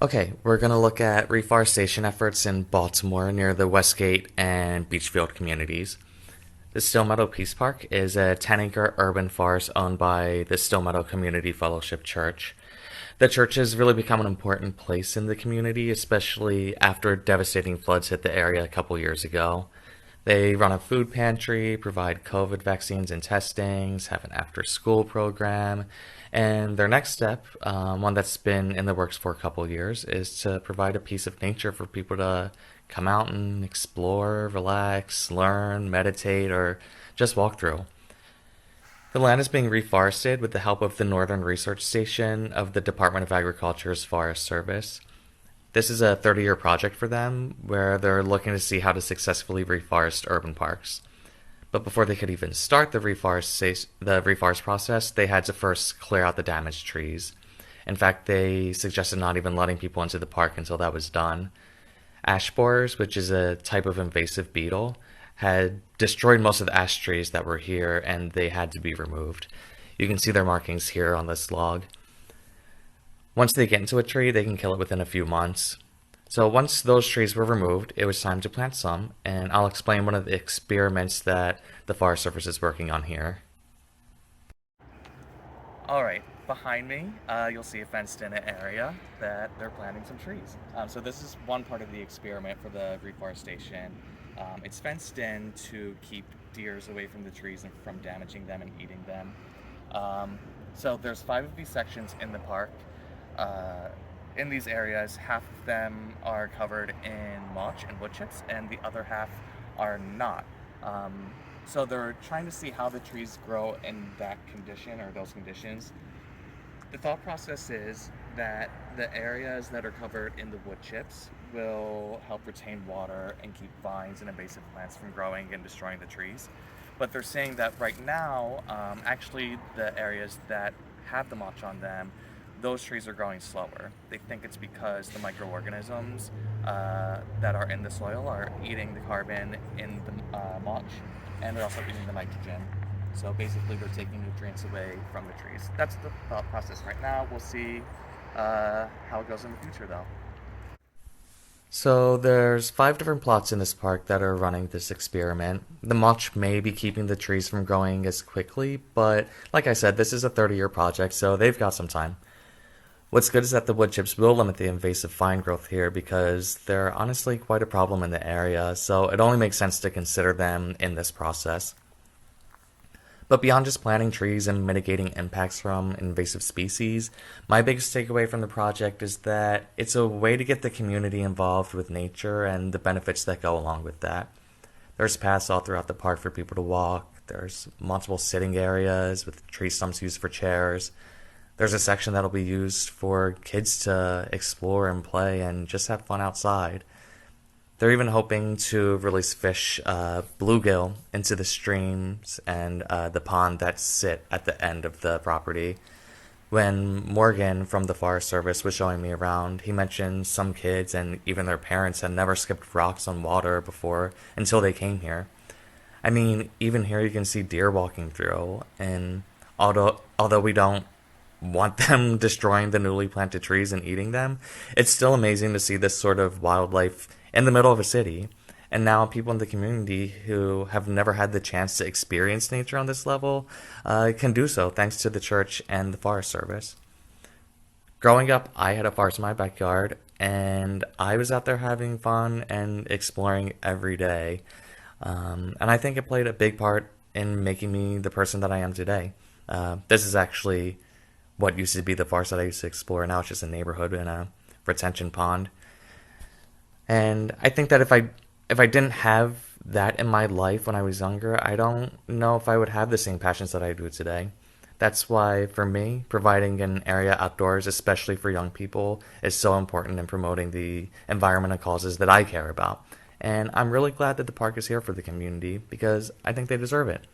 Okay, we're going to look at reforestation efforts in Baltimore near the Westgate and Beachfield communities. The Stillmeadow Peace Park is a 10-acre urban forest owned by the Stillmeadow Community Fellowship Church. The church has really become an important place in the community, especially after devastating floods hit the area a couple years ago. They run a food pantry, provide COVID vaccines and testings, have an after school program, and their next step, one that's been in the works for a couple years, is to provide a piece of nature for people to come out and explore, relax, learn, meditate, or just walk through. The land is being reforested with the help of the Northern Research Station of the Department of Agriculture's Forest Service. This is a 30-year project for them where they're looking to see how to successfully reforest urban parks. But before they could even start the reforest process, they had to first clear out the damaged trees. In fact, they suggested not even letting people into the park until that was done. Ash borers, which is a type of invasive beetle, had destroyed most of the ash trees that were here and they had to be removed. You can see their markings here on this log. Once they get into a tree, they can kill it within a few months. So once those trees were removed, it was time to plant some, and I'll explain one of the experiments that the Forest Service is working on here. Alright, behind me, you'll see a fenced-in area that they're planting some trees. So this is one part of the experiment for the reforestation. It's fenced in to keep deers away from the trees and from damaging them and eating them. So there's 5 of these sections in the park. In these areas, half of them are covered in mulch and wood chips, and the other half are not. So they're trying to see how the trees grow in that condition or those conditions. The thought process is that the areas that are covered in the wood chips will help retain water and keep vines and invasive plants from growing and destroying the trees. But they're saying that right now, actually the areas that have the mulch on them, those trees are growing slower. They think it's because the microorganisms that are in the soil are eating the carbon in the mulch, and they're also eating the nitrogen. So basically they're taking nutrients away from the trees. That's the thought process right now. We'll see how it goes in the future though. So there's 5 different plots in this park that are running this experiment. The mulch may be keeping the trees from growing as quickly, but like I said, this is a 30-year project, so they've got some time. What's good is that the wood chips will limit the invasive vine growth here because they're honestly quite a problem in the area, so it only makes sense to consider them in this process. But beyond just planting trees and mitigating impacts from invasive species, my biggest takeaway from the project is that it's a way to get the community involved with nature and the benefits that go along with that. There's paths all throughout the park for people to walk, there's multiple sitting areas with tree stumps used for chairs. There's a section that'll be used for kids to explore and play and just have fun outside. They're even hoping to release fish, bluegill, into the streams and the pond that sit at the end of the property. When Morgan from the Forest Service was showing me around, he mentioned some kids and even their parents had never skipped rocks on water before until they came here. I mean, even here you can see deer walking through, and although we don't want them destroying the newly planted trees and eating them, it's still amazing to see this sort of wildlife in the middle of a city. And now people in the community who have never had the chance to experience nature on this level can do so thanks to the church and the Forest Service. Growing up, I had a forest in my backyard, and I was out there having fun and exploring every day. And I think it played a big part in making me the person that I am today. This is actually what used to be the forest that I used to explore. Now it's just a neighborhood and a retention pond. And I think that if I didn't have that in my life when I was younger, I don't know if I would have the same passions that I do today. That's why, for me, providing an area outdoors, especially for young people, is so important in promoting the environmental causes that I care about. And I'm really glad that the park is here for the community because I think they deserve it.